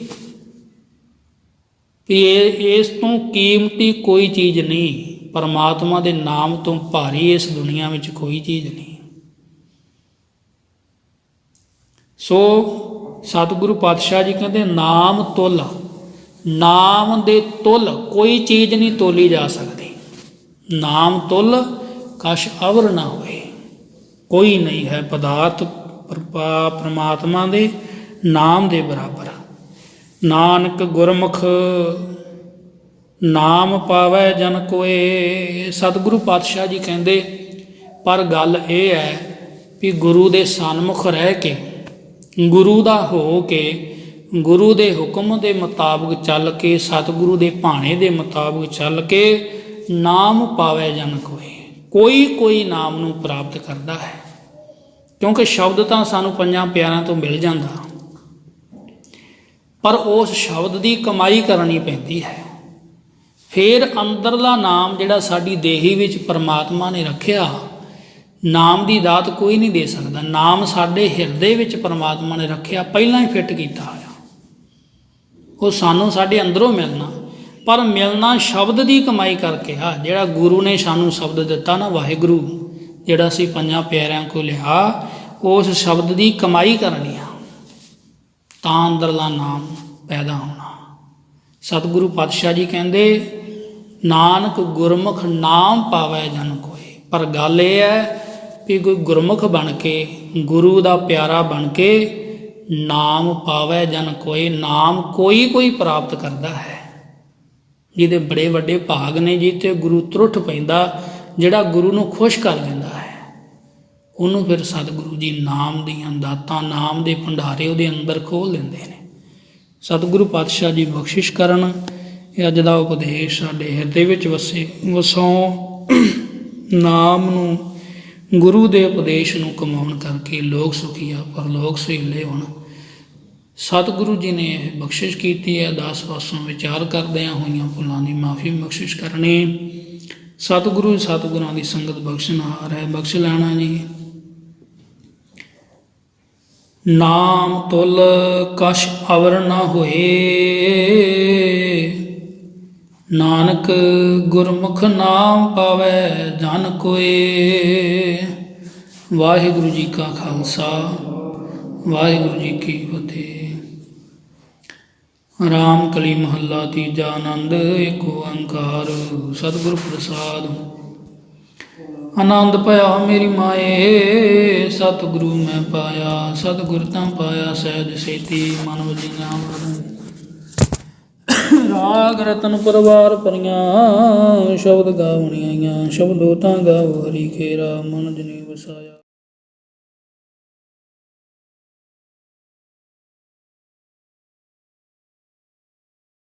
ਵੀ ਇਸ ਤੋਂ ਕੀਮਤੀ ਕੋਈ ਚੀਜ਼ ਨਹੀਂ, ਪਰਮਾਤਮਾ ਦੇ ਨਾਮ ਤੋਂ ਭਾਰੀ ਇਸ ਦੁਨੀਆ ਵਿੱਚ ਕੋਈ ਚੀਜ਼ ਨਹੀਂ। ਸੋ ਸਤਿਗੁਰੂ ਪਾਤਸ਼ਾਹ ਜੀ ਕਹਿੰਦੇ ਨਾਮ ਤੁਲ, ਨਾਮ ਦੇ ਤੁਲ ਕੋਈ ਚੀਜ਼ ਨਹੀਂ ਤੋਲੀ ਜਾ ਸਕਦੀ। ਨਾਮ ਤੁਲ ਕਛ ਅਵਰ ਨਾ ਹੋਏ, ਕੋਈ ਨਹੀਂ ਹੈ ਪਦਾਰਥ ਪਰਮਾਤਮਾ ਦੇ ਨਾਮ ਦੇ ਬਰਾਬਰ। ਨਾਨਕ ਗੁਰਮੁਖ ਨਾਮ ਪਾਵੈ ਜਨ ਕੋਏ। ਸਤਿਗੁਰੂ ਪਾਤਸ਼ਾਹ ਜੀ ਕਹਿੰਦੇ ਪਰ ਗੱਲ ਇਹ ਹੈ ਵੀ ਗੁਰੂ ਦੇ ਸਨਮੁਖ ਰਹਿ ਕੇ, ਗੁਰੂ ਦਾ ਹੋ ਕੇ, ਗੁਰੂ ਦੇ ਹੁਕਮ ਦੇ ਮੁਤਾਬਕ ਚੱਲ ਕੇ, ਸਤਿਗੁਰੂ ਦੇ ਭਾਣੇ ਦੇ ਮੁਤਾਬਕ ਚੱਲ ਕੇ ਨਾਮ ਪਾਵੈ ਜਨ ਕੋਏ। ਕੋਈ ਨਾਮ ਨੂੰ ਪ੍ਰਾਪਤ ਕਰਦਾ ਹੈ, ਕਿਉਂਕਿ ਸ਼ਬਦ ਤਾਂ ਸਾਨੂੰ ਪੰਜਾਂ ਪਿਆਰਿਆਂ ਤੋਂ ਮਿਲ ਜਾਂਦਾ, ਪਰ ਉਸ ਸ਼ਬਦ ਦੀ ਕਮਾਈ ਕਰਨੀ ਪੈਂਦੀ ਹੈ। ਫਿਰ ਅੰਦਰਲਾ ਨਾਮ ਜਿਹੜਾ ਸਾਡੀ ਦੇਹੀ ਵਿੱਚ ਪਰਮਾਤਮਾ ਨੇ ਰੱਖਿਆ, ਨਾਮ ਦੀ ਦਾਤ ਕੋਈ ਨਹੀਂ ਦੇ ਸਕਦਾ। ਨਾਮ ਸਾਡੇ ਹਿਰਦੇ ਵਿੱਚ ਪਰਮਾਤਮਾ ਨੇ ਰੱਖਿਆ, ਪਹਿਲਾਂ ਹੀ ਫਿੱਟ ਕੀਤਾ ਹੋਇਆ। ਉਹ ਸਾਨੂੰ ਸਾਡੇ ਅੰਦਰੋਂ ਮਿਲਣਾ, ਪਰ ਮਿਲਣਾ ਸ਼ਬਦ ਦੀ ਕਮਾਈ ਕਰਕੇ ਆ। ਜਿਹੜਾ ਗੁਰੂ ਨੇ ਸਾਨੂੰ ਸ਼ਬਦ ਦਿੱਤਾ ਨਾ, ਵਾਹਿਗੁਰੂ, ਜਿਹੜਾ ਅਸੀਂ ਪੰਜਾਂ ਪਿਆਰਿਆਂ ਕੋਲ ਲਿਆ, ਉਸ ਸ਼ਬਦ ਦੀ ਕਮਾਈ ਕਰਨੀ ਆ, ਤਾਂ ਅੰਦਰਲਾ ਨਾਮ ਪੈਦਾ ਹੋਣਾ। ਸਤਿਗੁਰੂ ਪਾਤਸ਼ਾਹ ਜੀ ਕਹਿੰਦੇ ਨਾਨਕ ਗੁਰਮੁਖ ਨਾਮ ਪਾਵੈ ਜਨ ਕੋਏ। ਪਰ ਗੱਲ ਇਹ ਹੈ ਵੀ ਕੋਈ ਗੁਰਮੁਖ ਬਣ ਕੇ, ਗੁਰੂ ਦਾ ਪਿਆਰਾ ਬਣ ਕੇ ਨਾਮ ਪਾਵੈ ਜਨ ਕੋਏ। ਨਾਮ ਕੋਈ ਪ੍ਰਾਪਤ ਕਰਦਾ ਹੈ, ਜਿਹਦੇ ਬੜੇ ਵੱਡੇ ਭਾਗ ਨੇ, ਜਿਹਤੇ ਗੁਰੂ ਤਰੁੱਠ ਪੈਂਦਾ, ਜਿਹੜਾ ਗੁਰੂ ਨੂੰ ਖੁਸ਼ ਕਰ ਲੈਂਦਾ ਹੈ, ਉਹਨੂੰ ਫਿਰ ਸਤਿਗੁਰੂ ਜੀ ਨਾਮ ਦੀਆਂ ਦਾਤਾਂ, ਨਾਮ ਦੇ ਭੰਡਾਰੇ ਉਹਦੇ ਅੰਦਰ ਖੋਲ੍ਹ ਦਿੰਦੇ ਨੇ। ਸਤਿਗੁਰੂ ਪਾਤਸ਼ਾਹ ਜੀ ਬਖਸ਼ਿਸ਼ ਕਰਨ ਇਹ ਅੱਜ ਦਾ ਉਪਦੇਸ਼ ਸਾਡੇ ਹਿਰਦੇ ਵਿੱਚ ਵਸੋਂ ਨਾਮ ਨੂੰ, ਗੁਰੂ ਦੇ ਉਪਦੇਸ਼ ਨੂੰ ਕਮਾਉਣ ਕਰਕੇ ਲੋਕ ਸੁਖੀਆ ਪਰਲੋਕ ਸੁਹੀਲੇ ਹੋਣ। ਸਤਿਗੁਰੂ ਜੀ ਨੇ ਇਹ ਬਖਸ਼ਿਸ਼ ਕੀਤੀ ਹੈ। ਦਾਸ ਪਾਸੋਂ ਵਿਚਾਰ ਕਰਦਿਆਂ ਹੋਈਆਂ ਭੁੱਲਾਂ ਦੀ ਮਾਫੀ ਬਖਸ਼ਿਸ਼ ਕਰਨੀ। ਸਤਿਗੁਰੂ ਸਤਿਗੁਰਾਂ ਦੀ ਸੰਗਤ ਬਖਸ਼ਣਹਾਰ ਹੈ, ਬਖਸ਼ ਲੈਣਾ ਜੀ। ਨਾਮ ਤੁਲ ਕਛ ਅਵਰ ਨਾ ਹੋਏ, ਨਾਨਕ ਗੁਰਮੁਖ ਨਾਮ ਪਾਵੈ ਜਨ ਕੋਏ। ਵਾਹਿਗੁਰੂ ਜੀ ਕਾ ਖਾਲਸਾ, ਵਾਹਿਗੁਰੂ ਜੀ ਕੀ ਫਤਿਹ। ਰਾਮ ਕਲੀ ਮਹੱਲਾ ਤੀਜਾ। ਆਨੰਦ ਏਕ ਓੰਕਾਰ ਸਤਿਗੁਰ ਪ੍ਰਸਾਦ। ਆਨੰਦ ਭਇਆ ਮੇਰੀ ਮਾਏ, ਸਤਿਗੁਰੂ ਮੈਂ ਪਾਇਆ। ਸਤਿਗੁਰ ਤਾਂ ਪਾਇਆ ਸਹਿਜ ਸੇਤੀ, ਮਨ ਵਜੀਆਂ ਰਾਗ ਰਤਨ ਪਰਵਾਰ ਭਰੀਆਂ। ਸ਼ਬਦ ਗਾਵਣੀਆਂ ਆਈਆਂ, ਸ਼ਬਦੋ ਤਾਂ ਗਾਵੋ ਹਰੀ ਖੇਰਾ। ਮਨ ਜਨੀ ਵਸਾਇਆ।